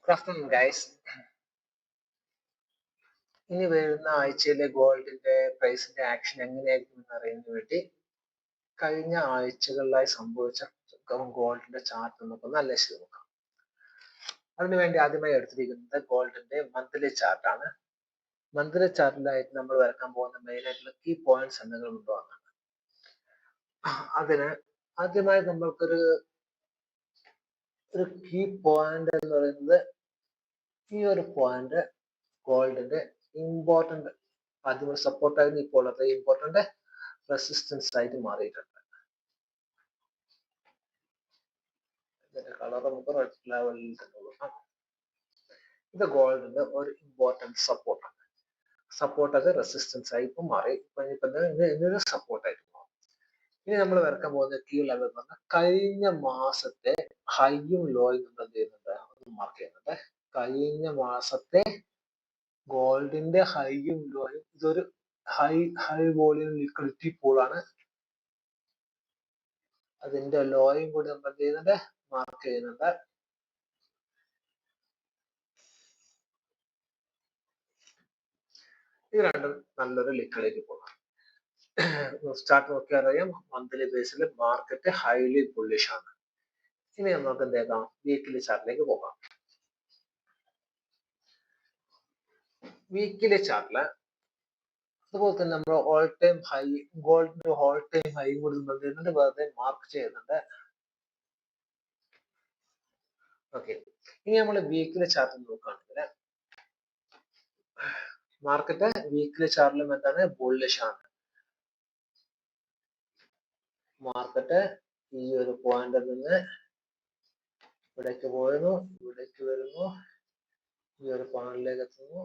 Good afternoon, guys. ഇനി വരുന്ന ആഴ്ചയിലെ ഗോൾഡിന്റെ പ്രൈസിന്റെ ആക്ഷൻ എങ്ങനെയായിരിക്കും എന്ന് അറിയുന്നതിന് വേണ്ടി കഴിഞ്ഞ ആഴ്ചകളിലായി സംഭവിച്ച ഗോൾഡിന്റെ ചാർട്ട് നമുക്കൊന്ന് അന്വേഷിച്ച് നോക്കാം. അതിനുവേണ്ടി ആദ്യമായി എടുത്തിരിക്കുന്നത് ഗോൾഡിന്റെ മന്ത്ലി ചാർട്ടാണ്. മന്ത്ലി ചാർട്ടിലായിട്ട് നമ്മൾ വരക്കാൻ പോകുന്ന മെയിൻ ആയിട്ടുള്ള കീ പോയിന്റ്സ് എന്തെങ്കിലും ഉണ്ടോ എന്നാണ്. അതിന് ആദ്യമായി നമ്മൾക്കൊരു കീ പോയിന്റ് എന്ന് പറയുന്നത് ഈ ഒരു പോയിന്റ് ഗോൾഡിന്റെ ഇമ്പോർട്ടന്റ് ആദ്യം സപ്പോർട്ടായിരുന്നു, ഇപ്പോൾ അത് ഇമ്പോർട്ടന്റ് റെസിസ്റ്റൻസ് ആയിട്ട് മാറിയിട്ടുണ്ട്. ഇതിന്റെ കളർ നമുക്ക് റെഡ് ലെവലിൽ തന്നെ കൊടുക്കാം. ഇത് ഗോൾഡിന്റെ ഒരു ഇമ്പോർട്ടന്റ് സപ്പോർട്ടാണ്. സപ്പോർട്ട് അത് റെസിസ്റ്റൻസ് ആയി ഇപ്പൊ മാറി, ഇതൊരു സപ്പോർട്ടായിട്ട് മാറും. ഇനി നമ്മൾ വരക്കാൻ പോകുന്ന കീ ലെവൽ എന്ന് പറഞ്ഞാൽ കഴിഞ്ഞ മാസത്തെ ഹൈയും ലോയും നമ്മൾ എന്ത് ചെയ്യുന്നുണ്ട്, മാർക്ക് ചെയ്യുന്നുണ്ട്. കഴിഞ്ഞ മാസത്തെ ഗോൾഡിന്റെ ഹൈയും ലോയും, ഇതൊരു ഹൈ വോളിയം ലിക്വിഡിറ്റി പൂളാണ്. അതിന്റെ ലോയും കൂടി നമ്മൾ എന്ത് ചെയ്യുന്നുണ്ട്, മാർക്ക് ചെയ്യുന്നുണ്ട്. ഇത് രണ്ടും നല്ലൊരു ലിക്വിഡിറ്റി പൂളാണ്. സ്റ്റാർട്ട് നോക്കിയാൽ അറിയാം, മന്ത്ലി ബേസിൽ മാർക്കറ്റ് ഹൈലി ബുള്ളിഷ് ആണ്. ഇനി നമുക്ക് എന്തേക്കാം, വീക്കിലി ചാർട്ടിലേക്ക് പോകാം. വീക്കിലി ചാർട്ടില് അതുപോലെ തന്നെ നമ്മൾ ഓൾ ടൈം ഹൈ, ഗോൾഡിന്റെ ഓൾ ടൈം ഹൈ കൂടി നമ്മൾ വെറുതെ മാർക്ക് ചെയ്യുന്നുണ്ട്. ഓക്കെ, ഇനി നമ്മൾ വീക്കിലി ചാർട്ട് നോക്കുകയാണെങ്കിൽ മാർക്കറ്റ് വീക്കിലി ചാർട്ടിലും എന്താണ്, ബുള്ളിഷ് ആണ്. മാർക്കറ്റ് ഈ ഒരു പോയിന്റിൽ നിന്ന് ഇവിടേക്ക് പോയിരുന്നു, ഇവിടേക്ക് വരുന്നു, ഈ ഒരു പോയിന്റിലേക്ക് എത്തുന്നു,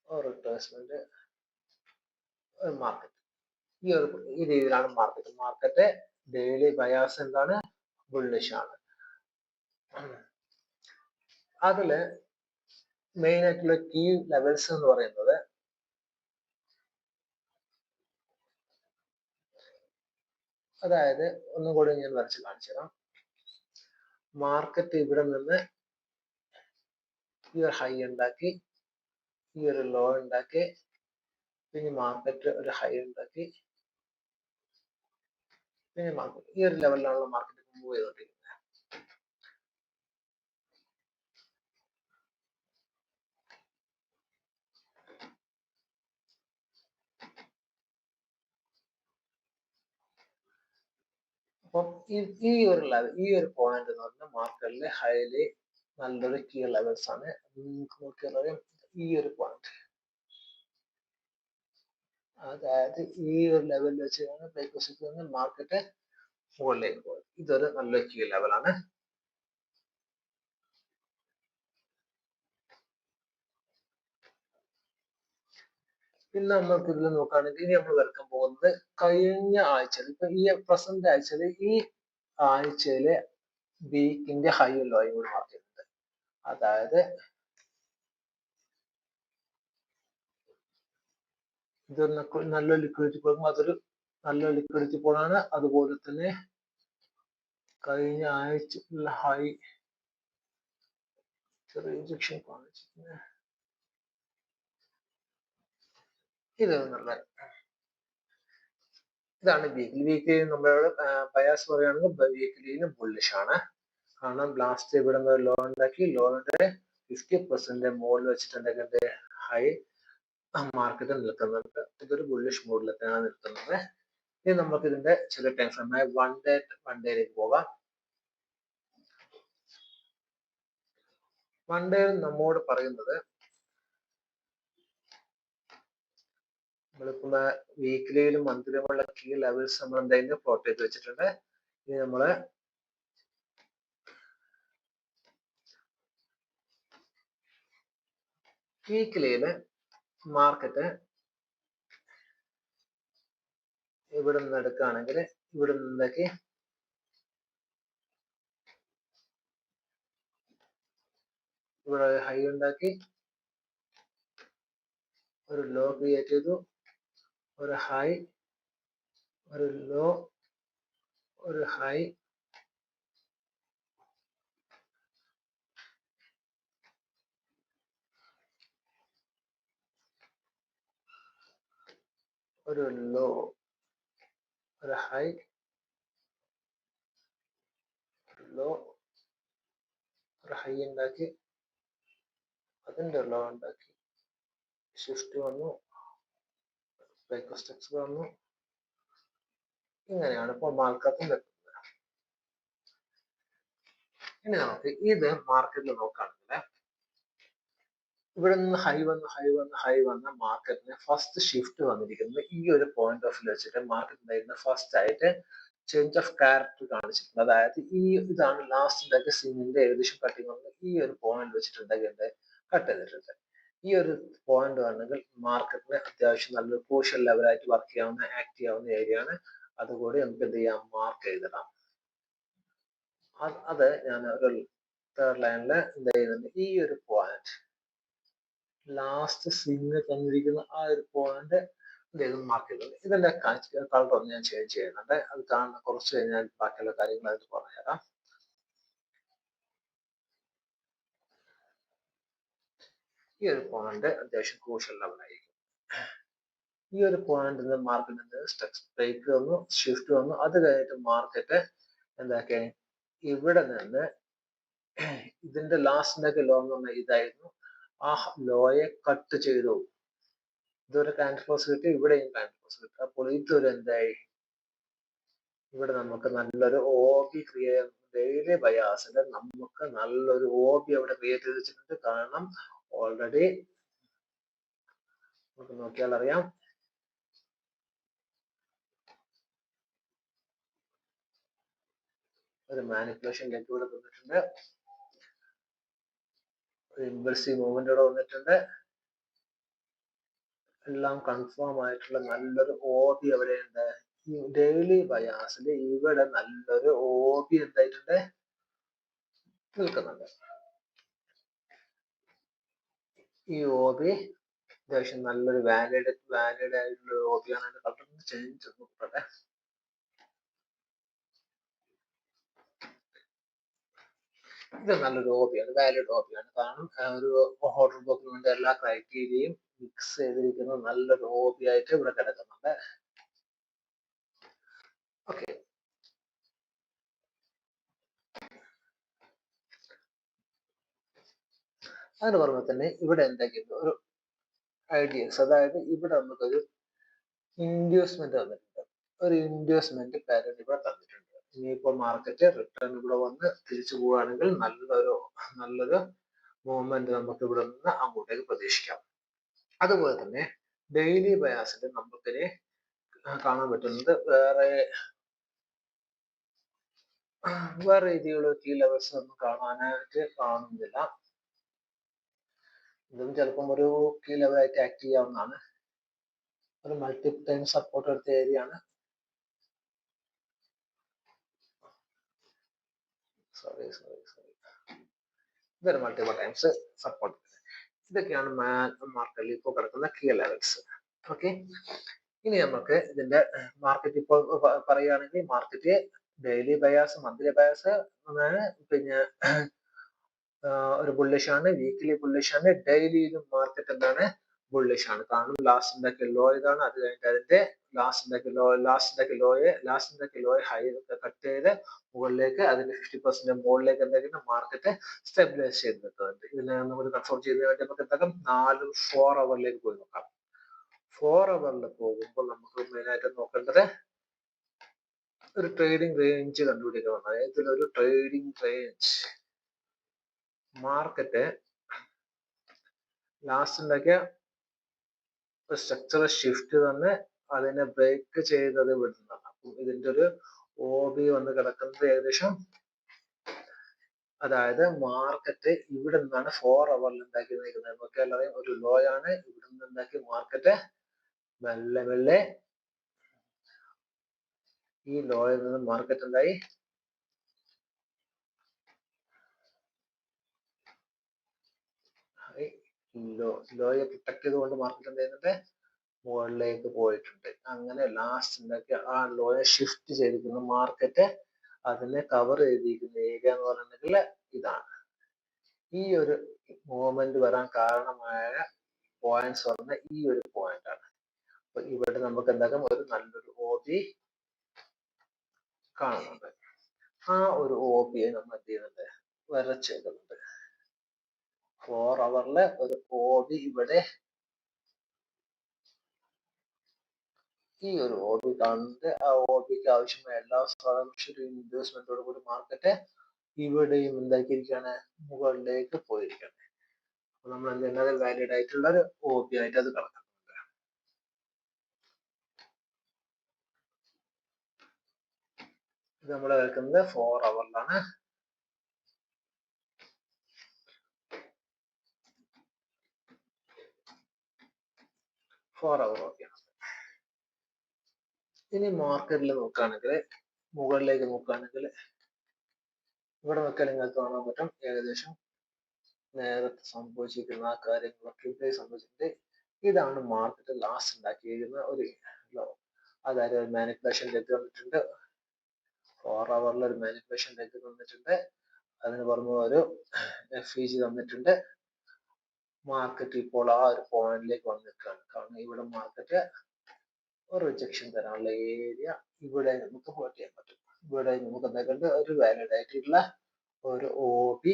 റിട്രേസ്മെന്റ് മാർക്കറ്റ് ഈ രീതിയിലാണ് മാർക്കറ്റ് ഡെയിലി ബയാസ് എന്താണ്, ബുള്ളിഷ് ആണ്. അതില് മെയിൻ ആയിട്ടുള്ള കീ ലെവൽസ് എന്ന് പറയുന്നത് അതായത് ഒന്നും കൂടി ഞാൻ വരച്ച് കാണിച്ചു തരാം. മാർക്കറ്റ് ഇവിടെ നിന്ന് ഈ ഒരു ഹൈ ഉണ്ടാക്കി, ഈ ഒരു ലോ ഉണ്ടാക്കി, പിന്നെ മാർക്കറ്റ് ഒരു ഹൈ ഉണ്ടാക്കി, പിന്നെ മാർക്കറ്റ് ഈ ഒരു ലെവലിലാണല്ലോ മാർക്കറ്റ് മൂവ് ചെയ്തോണ്ടിരിക്കുന്നത്. അപ്പം ഈ ഒരു ലെവൽ, ഈ ഒരു പോയിന്റ് എന്ന് പറഞ്ഞാൽ മാർക്കറ്റിലെ ഹൈലി നല്ലൊരു കീ ലെവൽസ് ആണ്. നിങ്ങൾക്ക് നോക്കിയാൽ അറിയാം, ഈ ഒരു പോയിന്റ്, അതായത് ഈ ഒരു ലെവലിൽ വെച്ചാണ് ബ്രേക്ക് മാർക്കറ്റ് മുകളിലേക്ക് പോകുന്നത്. ഇതൊരു നല്ലൊരു കീ ലെവലാണ്. പിന്നെ നമ്മൾക്ക് ഇതിൽ നോക്കുകയാണെങ്കിൽ ഇനി നമ്മൾ വരക്കാൻ പോകുന്നത് കഴിഞ്ഞ ആഴ്ചയിൽ, ഇപ്പൊ ഈ പ്രസന്റ് ആഴ്ചയിൽ, ഈ ആഴ്ചയിലെ വീക്കിന്റെ ഹൈ ലോയും കൂടി മാർക്ക് ചെയ്യുന്നുണ്ട്. അതായത് ഇതൊരു നല്ല ലിക്വിഡിറ്റി പോകുമ്പോൾ അതൊരു നല്ല ലിക്വിഡിറ്റി പോളാണ്. അതുപോലെ തന്നെ കഴിഞ്ഞ ആഴ്ച ഹൈ ചെറിയ ഇഞ്ചക്ഷൻ കാണിച്ചിട്ടുണ്ട്. ഇതാണ് വീക്കിലി നമ്മളോട് ബയാസ് പറയുകയാണെങ്കിൽ വീക്കിലിയിൽ ബുള്ളിഷ് ആണ്. കാരണം ലാസ്റ്റ് ഇവിടെ ലോ ഉണ്ടാക്കി, ലോയുടെ 50% മുകളിൽ വെച്ചിട്ടുണ്ടെങ്കിൽ ഹൈ മാർക്കറ്റ് നിൽക്കുന്നുണ്ട്. ഇതൊരു ബുള്ളിഷ് മോഡിലൊക്കെയാണ് നിൽക്കുന്നത്. ഇനി നമുക്ക് ഇതിന്റെ ചില ടൈം ഫ്രെയിമായ വൺ ഡേയിലേക്ക് പോകാം. വൺ ഡേ നമ്മോട് പറയുന്നത്, നമ്മളിപ്പോ വീക്കിലിയിലും മന്ത്ലിയുമുള്ള കീ ലെവൽസ് നമ്മൾ എന്തെങ്കിലും പ്ലോട്ട് ചെയ്ത് വെച്ചിട്ടുണ്ട്. ഇനി നമ്മള് വീക്കിലിയില് മാർക്കറ്റ് ഇവിടെ നിന്ന് എടുക്കുകയാണെങ്കിൽ ഇവിടെ നിന്നേക്ക് ഇവിടെ ഹൈ ഉണ്ടാക്കി, ഒരു ലോ ക്രിയേറ്റ് ചെയ്തു, ഒരു ഹൈ, ഒരു ലോ, ഒരു ഹൈ, ഒരു ലോ, ഒരു ഹൈ, ലോ, ഒരു ഹൈ ഉണ്ടാക്കി, അതിന്റെ ലോ ഉണ്ടാക്കി, ഷിഫ്റ്റ് വന്നു, ബ്രേക്ക് വന്നു. ഇങ്ങനെയാണ് ഇപ്പോൾ മാർക്കറ്റ് നിൽക്കുന്നത്. ഇനി നമുക്ക് ഇത് മാർക്കറ്റിൽ നോക്കുകയാണെങ്കിൽ ഇവിടെ നിന്ന് ഹൈ വന്ന മാർക്കറ്റിന് ഫസ്റ്റ് ഷിഫ്റ്റ് വന്നിരിക്കുന്നത് ഈ ഒരു പോയിന്റ് ഓഫ് വ്യൂ വെച്ചിട്ട് മാർക്കറ്റിന്റെ ഫസ്റ്റ് ആയിട്ട് ചേഞ്ച് ഓഫ് ക്യാരക്ടർ കാണിച്ചിട്ടുണ്ട്. അതായത് ഇതാണ് ലാസ്റ്റ് സിങ്ങിന്റെ ഏകദേശം കട്ടിങ് വന്ന് ഈ ഒരു പോയിന്റ് വെച്ചിട്ടുണ്ടെങ്കിൽ കട്ട് ചെയ്തിട്ടുണ്ട്. ഈ ഒരു പോയിന്റ് ആണെങ്കിൽ മാർക്കറ്റിന് അത്യാവശ്യം നല്ലൊരു ക്രൂഷ്യൽ ലെവലായിട്ട് വർക്ക് ചെയ്യാവുന്ന ആക്ട് ചെയ്യാവുന്ന ഏരിയ ആണ്. അതുകൂടി നമുക്ക് എന്ത് ചെയ്യാം, മാർക്ക് ചെയ്തിടാം. അത് ഞാൻ ഒരു തേർഡ് ലൈനിൽ എന്ത് ചെയ്യുന്നുണ്ട്, ഈ ഒരു പോയിന്റ് ലാസ്റ്റ് സ്വിങ് തന്നിരിക്കുന്ന ആ ഒരു പോയിന്റ് മാർക്ക് ചെയ്തത്. ഇതിന്റെ കളർ ഒന്ന് ഞാൻ ചേഞ്ച് ചെയ്യുന്നുണ്ട്. അത് കാണുന്ന കുറച്ച് കഴിഞ്ഞാൽ ബാക്കിയുള്ള കാര്യങ്ങൾ അതിൽ പറഞ്ഞുതരാം. ഈ ഒരു പോയിന്റ് അത്യാവശ്യം ക്രൂഷ്യൽ ലെവലായിരിക്കും. ഈ ഒരു പോയിന്റ് മാർക്കറ്റിന് ബ്രേക്ക് വന്നു, ഷിഫ്റ്റ് വന്നു. അത് കഴിഞ്ഞിട്ട് മാർക്കറ്റ് എന്താക്കി ഇവിടെ നിന്ന് ഇതിന്റെ ലാസ്റ്റിന്റെ ലോ എന്ന് പറഞ്ഞാൽ ഇതായിരുന്നു. ആ ലോയെ കട്ട് ചെയ്തു. ഇതൊരു കാൻഡിൽ ക്ലോസ് കിട്ടി, ഇവിടെയും കാൻഡിൽ ക്ലോസ് കിട്ടി. അപ്പോൾ ഇതൊരു എന്തായി, ഇവിടെ നമുക്ക് നല്ലൊരു OB ക്രിയേറ്റ്, ഡെയിലി ബയാസിൽ നമുക്ക് നല്ലൊരു OB അവിടെ ക്രിയേറ്റ് ചെയ്ത് വെച്ചിട്ടുണ്ട്. കാരണം ഓൾറെഡി നമുക്ക് നോക്കിയാൽ അറിയാം, ഒരു മാനിപ്പുലേഷനിലേക്ക് ഇവിടെ വന്നിട്ടുണ്ട്, ഒരു ഇമ്പൾസീവ് മൂവ്മെന്റ് ഇവിടെ വന്നിട്ടുണ്ട്. എല്ലാം കൺഫേം ആയിട്ടുള്ള നല്ലൊരു OB അവിടെ ഉണ്ട്. ഈ ഡെയിലി ബയാസിൽ ഇവിടെ നല്ലൊരു OB എന്തായിട്ടുണ്ട്, നിൽക്കുന്നുണ്ട്. ഈ OB അത്യാവശ്യം നല്ലൊരു വാലിഡ് ആയിട്ടുള്ള OB ആണ്. അതിന്റെ കളർ ചേഞ്ച് നോക്കട്ടെ. ഇത് നല്ലൊരു OB ആണ്, വാലിഡ് OB ആണ്. കാരണം ഒരു ഓർഡർ ബുക്കിന് വേണ്ടി എല്ലാ ക്രൈറ്റീരിയയും മിക്സ് ചെയ്തിരിക്കുന്ന നല്ലൊരു OB ആയിട്ട് ഇവിടെ കിടക്കുന്നുണ്ട്. ഓക്കെ, അതിന് പുറമെ തന്നെ ഇവിടെ എന്തെങ്കിലും ഒരു ഐഡിയസ്, അതായത് ഇവിടെ നമുക്കൊരു ഇൻഡ്യൂസ്മെന്റ് തന്നിട്ടുണ്ട്. ഒരു ഇൻഡ്യൂസ്മെന്റ് പാറ്റേൺ ഇവിടെ തന്നിട്ടുണ്ട്. ഇനിയിപ്പോൾ മാർക്കറ്റ് റിട്ടേൺ ഇവിടെ വന്ന് തിരിച്ചു പോവുകയാണെങ്കിൽ നല്ലൊരു മൂവ്മെന്റ് നമുക്ക് ഇവിടെ നിന്ന് അങ്ങോട്ടേക്ക് പ്രതീക്ഷിക്കാം. അതുപോലെ തന്നെ ഡെയിലി ബയാസിൽ നമുക്കിനി കാണാൻ പറ്റുന്നത് വേറെ രീതിയിലുള്ള കീ ലെവൽസ് ഒന്നും കാണാനായിട്ട് കാണുന്നില്ല. ഇതും ചിലപ്പം ഒരു കീ ലെവലായിട്ട് ആക്ട് ചെയ്യാവുന്നതാണ്. ഒരു മൾട്ടിപ്പിൾ ടൈം സപ്പോർട്ട് എടുത്ത ഏരിയ ആണ്. സോറി, ഇതൊരു മൾട്ടിപ്പിൾ ടൈംസ് സപ്പോർട്ട്. ഇതൊക്കെയാണ് മാർക്കറ്റിൽ ഇപ്പോൾ കിടക്കുന്ന കീ ലെവൽസ്. ഓക്കെ, ഇനി നമുക്ക് ഇതിന്റെ മാർക്കറ്റ് ഇപ്പോൾ പറയുകയാണെങ്കിൽ market daily bias, monthly bias, പിന്നെ ഒരു ബുള്ളിഷ് ആണ്, വീക്കിലി ബുള്ളിഷ് ആണ്, ഡെയിലിയിലും മാർക്കറ്റ് എന്താണ്, ബുള്ളിഷ് ആണ്. കാരണം ലാസ്റ്റ് ലോ ഇതാണ്. അത് കഴിഞ്ഞിട്ട് അതിന്റെ ലാസ്റ്റ് ലോയെ ഹൈ കട്ട് ചെയ്ത് മുകളിലേക്ക് അതിന്റെ 50% മുകളിലേക്ക് എന്തെങ്കിലും മാർക്കറ്റ് സ്റ്റെബിലൈസ് ചെയ്ത് നിൽക്കുന്നുണ്ട്. ഇതിനെ നമുക്ക് കൺഫേം ചെയ്യുന്നതിന് വേണ്ടി നമുക്ക് എന്താക്കാം, 4 അവറിലേക്ക് പോയി നോക്കാം. 4 അവറിൽ പോകുമ്പോൾ നമുക്ക് മെയിൻ ആയിട്ട് നോക്കേണ്ടത് ഒരു ട്രേഡിംഗ് റേഞ്ച് കണ്ടുപിടിക്കണം. ഇതിലൊരു ട്രേഡിംഗ് റേഞ്ച് മാർക്കറ്റ് ലാസ്റ്റ് ഉണ്ടാക്കിയ സ്ട്രക്ചറൽ ഷിഫ്റ്റ് തന്നെ അതിനെ ബ്രേക്ക് ചെയ്തത് വിടുന്നതാണ്. അപ്പം ഇതിന്റെ ഒരു OB വന്ന് കിടക്കുന്നത് ഏകദേശം, അതായത് മാർക്കറ്റ് ഇവിടെ നിന്നാണ് 4 അവറിൽ ഉണ്ടാക്കി നിൽക്കുന്നത്. നമുക്ക് എല്ലാവരും ഒരു ലോ ആണ്. ഇവിടെ നിന്ന് ഉണ്ടാക്കി മാർക്കറ്റ് മെല്ലെ മെല്ലെ ഈ ലോയിൽ നിന്ന് മാർക്കറ്റ് എന്തായി, ലോയെ പ്രൊട്ടക്ട് ചെയ്തുകൊണ്ട് മാർക്കറ്റ് എന്ത് ചെയ്യുന്നുണ്ട്, മുകളിലേക്ക് പോയിട്ടുണ്ട്. അങ്ങനെ ലാസ്റ്റ് ഉണ്ടാക്കി ആ ലോയെ ഷിഫ്റ്റ് ചെയ്തിരിക്കുന്ന മാർക്കറ്റ് അതിനെ കവർ ചെയ്തിരിക്കുന്ന ഏരിയ എന്ന് പറഞ്ഞിട്ടുണ്ടെങ്കിൽ ഇതാണ്. ഈ ഒരു മൂവ്മെന്റ് വരാൻ കാരണമായ പോയിന്റ്സ് പറഞ്ഞ ഈ ഒരു പോയിന്റ് ആണ്. ഇവിടെ നമുക്ക് എന്താക്കാം, ഒരു നല്ലൊരു OB കാണുന്നുണ്ട്. ആ ഒരു OB യെ നമ്മൾ എന്ത് ചെയ്യുന്നുണ്ട്, വരച്ചേക്കുന്നുണ്ട്. 4 ഹവറിലെ ഒരു OB ഇവിടെ ഈ ഒരു OB കാണുന്നത്. ആ OBക്ക് ആവശ്യമായ എല്ലാ ഇൻവെസ്റ്റ്മെന്റോട് കൂടി മാർക്കറ്റ് ഇവിടെയും എന്താക്കിയിരിക്കുകയാണ്, മുകളിലേക്ക് പോയിരിക്കുകയാണ്. അപ്പൊ നമ്മൾ എന്ത് ചെയ്യുന്നത്, വാലിഡ് ആയിട്ടുള്ള ഒരു OB ആയിട്ട് അത് കണക്കാക്കും. ഇത് നമ്മൾ കേൾക്കുന്നത് 4 ഹവറിലാണ്. ഇനി മാർക്കറ്റിൽ നോക്കുകയാണെങ്കിൽ, മുകളിലേക്ക് നോക്കുകയാണെങ്കിൽ ഇവിടെ നോക്കിയാൽ നിങ്ങൾക്ക് കാണാൻ പറ്റും ഏകദേശം നേരത്തെ സംഭവിച്ചിരിക്കുന്ന ആ കാര്യങ്ങളൊക്കെ ഇവിടെ സംഭവിച്ചിട്ടുണ്ട്. ഇതാണ് മാർക്കറ്റ് ലാസ്റ്റ് ഉണ്ടാക്കിയിരിക്കുന്ന ഒരു ലോ. അതായത് ഒരു മാനിപ്പുലേഷൻ ലെഗ് വന്നിട്ടുണ്ട്, 4 ഹവറിൽ ഒരു മാനിപ്പുലേഷൻ ലെഗ് തന്നിട്ടുണ്ട്, അതിന് പുറമെ ഒരു FEG തന്നിട്ടുണ്ട്. മാർക്കറ്റ് ഇപ്പോൾ ആ ഒരു പോയിന്റിലേക്ക് വന്നിരിക്കുകയാണ്. കാരണം ഇവിടെ മാർക്കറ്റ് ഒരു റിജക്ഷൻ തരാനുള്ള ഏരിയ ഇവിടെ നമുക്ക് പ്ലോട്ട് ചെയ്യാൻ പറ്റും. ഇവിടെ നമുക്ക് എന്താ ഒരു വാലിഡ് ആയിട്ടുള്ള ഒരു OB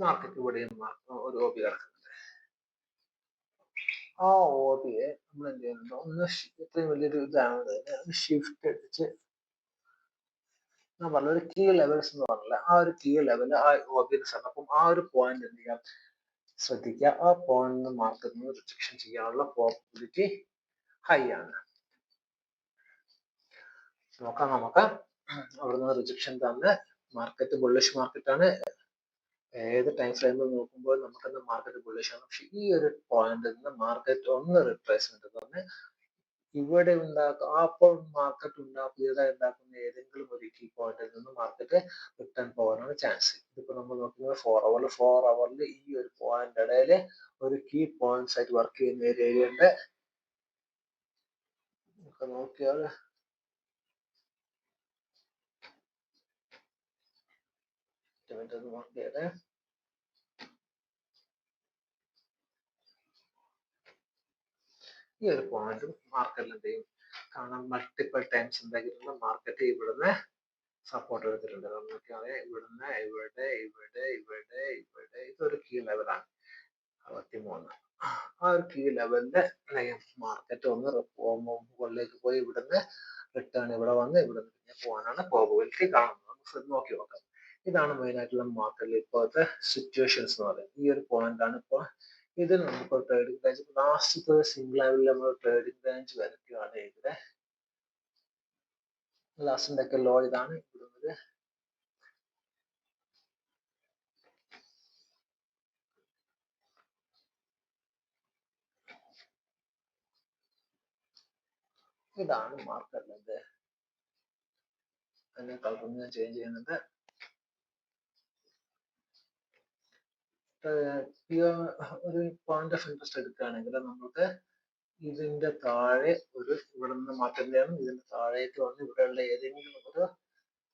മാർക്കറ്റ് ഇവിടെയും ഒരു OB കിടക്കുന്നുണ്ട്. ആ OB യെ നമ്മൾ എന്ത് ചെയ്യുന്നുണ്ട്, ഒന്ന് ഇത്രയും വലിയൊരു ഇതാണ് ഷിഫ്റ്റ് അടിച്ച്, ഞാൻ പറഞ്ഞ ഒരു കീ ലെവൽസ് എന്ന് പറഞ്ഞില്ല, ആ ഒരു കീ ലെവൽ ആ OB അപ്പം ആ ഒരു പോയിന്റ് എന്ത് ചെയ്യാം, ശ്രദ്ധിക്കുക. ആ പോയിന്റ് മാർക്കറ്റിന് റിജക്ഷൻ ചെയ്യാനുള്ള പോസിബിലിറ്റി ഹൈ ആണ്. നോക്കാം നമുക്ക്. അവിടുന്ന് റിജക്ഷൻ തന്നെ മാർക്കറ്റ് ബുള്ളിഷ് മാർക്കറ്റ് ആണ്. ഏത് ടൈം ഫ്രെയിമിൽ നോക്കുമ്പോൾ നമുക്ക് മാർക്കറ്റ് ബുള്ളിഷ് ആണ്. പക്ഷെ ഈ ഒരു പോയിന്റിൽ നിന്ന് മാർക്കറ്റ് ഒന്ന് റിട്രേസ്മെന്റ് തന്നെ ഇവിടെ ഉണ്ടാക്കുക, അപ്പോൾ മാർക്കറ്റ് ഉണ്ടാക്കുന്ന ഏതെങ്കിലും ഒരു കീ പോയിന്റിൽ നിന്ന് മാർക്കറ്റ് റിട്ടേൺ പോകാനാണ് ചാൻസ്. ഇതിപ്പോ നമ്മൾ നോക്കുന്നത് 4 ഹവറിൽ ഈ ഒരു പോയിന്റ് ഇടയിൽ ഒരു കീ പോയിന്റ്സ് ആയിട്ട് വർക്ക് ചെയ്യുന്ന ഒരു ഏരിയ ഉണ്ട്. നമുക്ക് നോക്കിയാൽ നോക്കിയാൽ ഈ ഒരു പോയിന്റും മാർക്കറ്റിൽ എന്ത് ചെയ്യും, കാരണം മൾട്ടിപ്പിൾ ടൈംസ് എന്താക്കിയിട്ടുണ്ട്, മാർക്കറ്റ് ഇവിടുന്ന് സപ്പോർട്ട് എടുത്തിട്ടുണ്ട്. നമുക്കാണ് ഇവിടുന്ന് ഇവിടെ ഇവിടെ ഇവിടെ ഇവിടെ ഇതൊരു കീ ലെവലാണ് 63. ആ ഒരു കീ ലെവലിന്റെ മാർക്കറ്റ് ഒന്ന് മുകളിലേക്ക് പോയി ഇവിടുന്ന് റിട്ടേൺ ഇവിടെ വന്ന് ഇവിടെ പോകാനാണ് പ്രോബബിലിറ്റി കാണുന്നത്. നമുക്ക് നോക്കി നോക്കാം. ഇതാണ് മെയിൻ ആയിട്ടുള്ള മാർക്കറ്റിൽ ഇപ്പോഴത്തെ സിറ്റുവേഷൻസ് എന്ന് പറയുന്നത്. ഈ ഒരു പോയിന്റ് ആണ് ഇപ്പോൾ. ഇതിൽ നമുക്ക് ട്രേഡിംഗ് റേഞ്ച് ലാസ്റ്റ് സിംഗിൾ ലെവലിൽ നമ്മൾ ട്രേഡിംഗ് റേഞ്ച് വരയ്ക്കുകയാണ്. ഇവിടെ ലാസ്റ്റിന്റെ ലോ ഇതാണ്. ഇവിടുന്നത് ഇതാണ് മാർക്കറ്റിന്റെ അതിനെ കളറൊന്ന് ഞാൻ ചേഞ്ച് ചെയ്യുന്നുണ്ട്. ഒരു പോയിന്റ് ഓഫ് ഇൻട്രസ്റ്റ് എടുക്കുകയാണെങ്കിൽ നമുക്ക് ഇതിന്റെ താഴെ ഒരു ഇവിടെ നിന്ന് മാറ്റേണ്ടതാണ്. ഇതിന്റെ താഴേക്ക് വന്ന് ഇവിടെയുള്ള ഏതെങ്കിലും ഒരു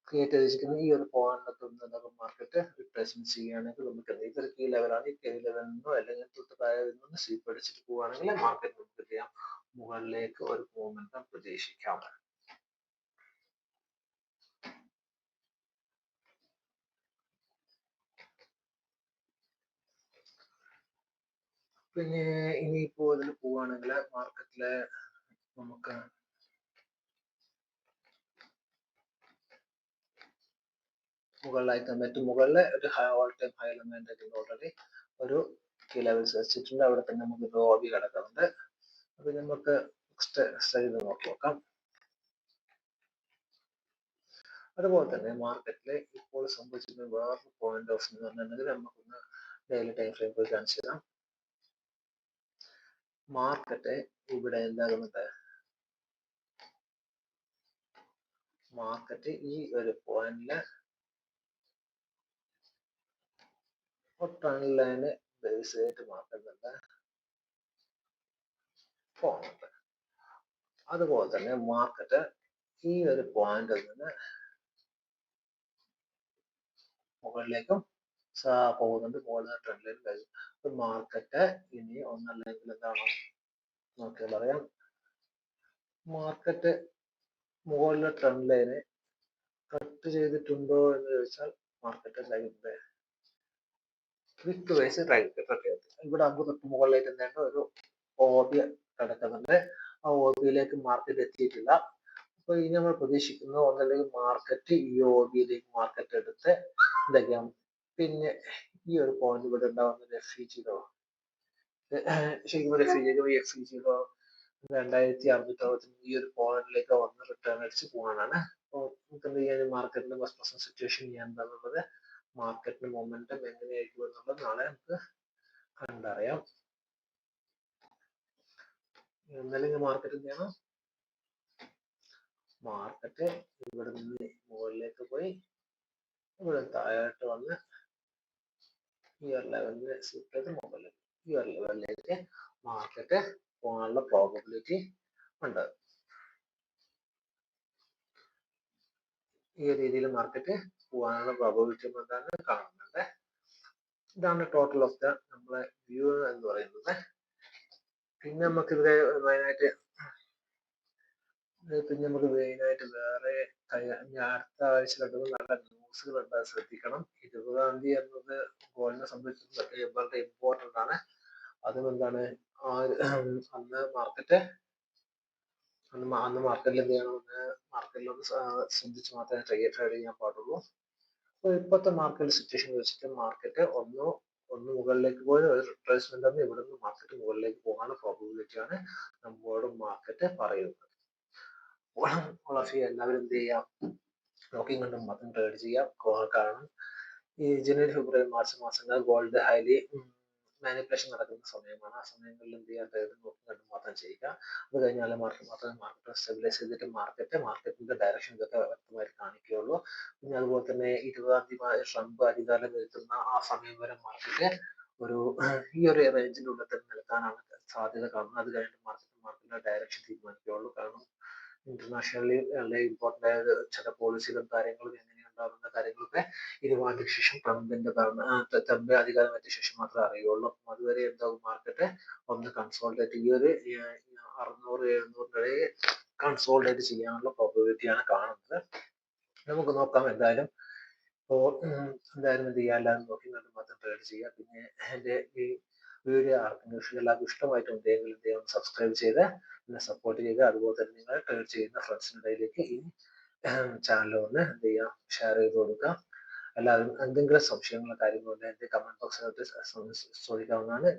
ക്രിയേറ്റ് ചെയ്തിരിക്കുന്ന ഈ ഒരു പോയിന്റ് മാർക്കറ്റ് റിപ്ലേസ്മെന്റ് ചെയ്യുകയാണെങ്കിൽ നമുക്ക് ഇതൊരു കീ ലെവലാണ്. ഈ കീ ലെവലിൽ നിന്നോ അല്ലെങ്കിൽ തൊട്ട് താഴെ നിന്ന് സ്വീപ്പ് അടിച്ചിട്ട് പോവുകയാണെങ്കിൽ മാർക്കറ്റ് നമുക്ക് ചെയ്യാം, മുകളിലേക്ക് ഒരു മൂവ്മെന്റ് പ്രതീക്ഷിക്കാം. പിന്നെ ഇനിയിപ്പോ ഇതിൽ പോവുകയാണെങ്കിൽ മാർക്കറ്റില് നമുക്ക് മുകളിലായിട്ട് മറ്റു മുകളിൽ ഒരു all time high element already ഒരു കീ ലെവൽസ് വെച്ചിട്ടുണ്ട്. അവിടെ തന്നെ നമുക്ക് OB കിടക്കുന്നുണ്ട്. അപ്പൊ നമുക്ക് നെക്സ്റ്റ് സ്ലൈഡ് നോക്കി നോക്കാം. അതുപോലെ തന്നെ മാർക്കറ്റിൽ ഇപ്പോൾ സംഭവിച്ചിരുന്ന വേറൊരു പോയിന്റ് ഓഫ് എന്ന് പറഞ്ഞിട്ടുണ്ടെങ്കിൽ നമുക്കൊന്ന് ഡെയിലി ടൈം ഫ്രെയിം പോയി കാണിച്ചു തരാം. മാർക്കറ്റ് ഇവിടെ എന്താകുന്നത്, മാർക്കറ്റ് ഈ ഒരു പോയിന്റില് ട്രെൻഡ് ലൈന് ബേസ് ആയിട്ട് മാർക്കറ്റ് പോകുന്നുണ്ട്. അതുപോലെ തന്നെ മാർക്കറ്റ് ഈ ഒരു പോയിന്റിൽ നിന്ന് മുകളിലേക്കും പോകുന്നുണ്ട്. മുകളിൽ ട്രെൻഡ് ലൈൻ കഴിഞ്ഞു. മാർക്കറ്റ് ഇനി ഒന്നല്ലെങ്കിൽ എന്താണ് നോക്കിയാൽ പറയാം, മാർക്കറ്റ് മുകളിലെ ട്രെൻഡ് ലൈനെ കട്ട് ചെയ്തിട്ടുണ്ടോ എന്ന് ചോദിച്ചാൽ മാർക്കറ്റ് ലൈനിന്റെ ക്വിക്ക് വൈസ് ഇവിടെ നമുക്ക് തൊട്ട് മുകളിലേക്ക് എന്താണ് ഒരു OB കിടക്കുന്നുണ്ട്. ആ OBയിലേക്ക് മാർക്കറ്റ് എത്തിയിട്ടില്ല. അപ്പൊ ഇനി നമ്മൾ പ്രതീക്ഷിക്കുന്നത് ഒന്നല്ലെങ്കിൽ മാർക്കറ്റ് ഈ OBയിലേക്ക് മാർക്കറ്റ് എടുത്ത് എന്തൊക്കെയാണ് പിന്നെ ഈ ഒരു പോയിന്റ് ഇവിടെ ഉണ്ടാവുന്ന FE0 ശരിക്കും FE0 2660 ഈ ഒരു പോയിന്റിലേക്ക് വന്ന് റിട്ടേൺ അടിച്ച് പോകാനാണ്. അപ്പോൾ നമുക്ക് എന്ത് ചെയ്യാൻ മാർക്കറ്റിന്റെ പ്രസന്റ് സിറ്റുവേഷൻ ചെയ്യാൻ എന്താണുള്ളത്, മാർക്കറ്റിന്റെ മൊമെന്റം എങ്ങനെയായിരിക്കും എന്നുള്ളത് നാളെ നമുക്ക് കണ്ടറിയാം. എന്നല്ലെങ്കിൽ മാർക്കറ്റ് എന്ത് ചെയ്യണം, മാർക്കറ്റ് ഇവിടെ നിന്ന് മുകളിലേക്ക് പോയി ഇവിടെ താഴോട്ട് വന്ന് ഈ ഒരു ലെവലിന് സൂട്ട് മുകളിലേക്ക് ഈ ഒരു ലെവലിലേക്ക് മാർക്കറ്റ് പോകാനുള്ള പ്രോബബിലിറ്റി ഉണ്ട്. ഈ രീതിയിൽ മാർക്കറ്റ് പോകാനുള്ള പ്രോബബിലിറ്റി എന്താണ് കാണുന്നുണ്ട്. ഇതാണ് ടോട്ടൽ ഓഫ് ദ നമ്മളെ വ്യൂ എന്ന് പറയുന്നത്. പിന്നെ നമുക്ക് ഇവിടെ മെയിനായിട്ട് വേറെ അടുത്ത ആഴ്ച നല്ല ന്യൂസുകളുണ്ട്, ശ്രദ്ധിക്കണം. 20-ാം തീയതി എന്നത് ഗോൾഡിനെ സംബന്ധിച്ച് വളരെ ഇമ്പോർട്ടൻ്റ് ആണ്. അതും എന്താണ് അന്ന് മാർക്കറ്റിൽ എന്ത് ചെയ്യണം, മാർക്കറ്റിൽ ഒന്ന് ശ്രദ്ധിച്ച് മാത്രമേ ട്രേഡ് ചെയ്യാൻ പാടുള്ളൂ. അപ്പോൾ ഇപ്പോഴത്തെ മാർക്കറ്റ് സിറ്റുവേഷൻ വെച്ചിട്ട് മാർക്കറ്റ് ഒന്ന് മുകളിലേക്ക് പോയി ഒരു റിട്രേസ്മെന്റ് ആണ്, ഇവിടെ നിന്ന് മാർക്കറ്റ് മുകളിലേക്ക് പോകാനുള്ള പ്രോബബിലിറ്റിയാണ് നമ്മളോട് മാർക്കറ്റ് പറയുന്നത്. എല്ലാവരും എന്ത് ചെയ്യാം, നോക്കി കണ്ടും മാത്രം ട്രേഡ് ചെയ്യാം. കാരണം ഈ ജനുവരി, ഫെബ്രുവരി, മാർച്ച് മാസങ്ങൾ ഗോൾഡ് ഹൈലി മാനിപ്പുലേഷൻ നടക്കുന്ന സമയമാണ്. ആ സമയങ്ങളിൽ എന്ത് ചെയ്യാൻ ട്രേഡ് നോക്കി കണ്ടും മാത്രം ചെയ്യുക. അത് കഴിഞ്ഞാൽ മാർക്കറ്റ് സ്റ്റെബിലൈസ് ചെയ്തിട്ട് മാർക്കറ്റിന്റെ ഡയറക്ഷൻ ഇതൊക്കെ വ്യക്തമായിട്ട് കാണിക്കുകയുള്ളൂ. പിന്നെ അതുപോലെ തന്നെ 20-ാം തീയതി ട്രംപ് അധികാരം നിൽക്കുന്ന ആ സമയം വരെ മാർക്കറ്റ് ഈ ഒരു റേഞ്ചിന്റെ ഉള്ളിൽ തന്നെ നിൽക്കാനാണ് സാധ്യത കാണുന്നത്. അത് കഴിഞ്ഞിട്ട് മാർക്കറ്റിന്റെ ഡയറക്ഷൻ തീരുമാനിക്കുകയുള്ളൂ. കാരണം ഇന്റർനാഷണലി വളരെ ഇമ്പോർട്ടൻ്റ് ആയ ചില പോളിസികളും കാര്യങ്ങളും എങ്ങനെയുണ്ടാകുന്ന കാര്യങ്ങളൊക്കെ ഇരുപതാം ശേഷം ട്രംപ് അധികാരമേറ്റ ശേഷം മാത്രമേ അറിയുള്ളൂ. അതുവരെ എന്താകും, മാർക്കറ്റ് ഒന്ന് കൺസോൾട്ടേറ്റ് ഈ ഒരു 600-700 കൺസോൾട്ടേറ്റ് ചെയ്യാനുള്ള പ്രോബബിലിറ്റിയാണ് കാണുന്നത്. നമുക്ക് നോക്കാം. എന്തായാലും എന്ത് ചെയ്യാം, എല്ലാവരും നോക്കി കണ്ട് മാത്രം ട്രേഡ് ചെയ്യുക. പിന്നെ എൻ്റെ ഈ വീഡിയോ എല്ലാവർക്കും ഇഷ്ടമായിട്ടുണ്ടെങ്കിൽ എന്ത് ചെയ്യാം, സബ്സ്ക്രൈബ് ചെയ്ത് എന്നെ സപ്പോർട്ട് ചെയ്യുക. അതുപോലെ തന്നെ നിങ്ങൾ ട്രേഡ് ചെയ്യുന്ന ഫ്രണ്ട്സിൻ്റെ ഇടയിലേക്ക് ഈ ചാനൽ ഒന്ന് എന്ത് ചെയ്യാം, ഷെയർ ചെയ്ത് കൊടുക്കുക. എല്ലാവരും എന്തെങ്കിലും സംശയങ്ങളോ കാര്യങ്ങളുണ്ടെങ്കിൽ എൻ്റെ കമന്റ് ബോക്സിനകത്ത് ചോദിക്കാവുന്നതാണ്.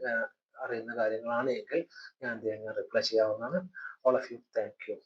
അറിയുന്ന കാര്യങ്ങളാണ് എങ്കിൽ ഞാൻ എന്ത് ചെയ്യാം, റിപ്ലൈ ചെയ്യാവുന്നതാണ്. All of you, thank U.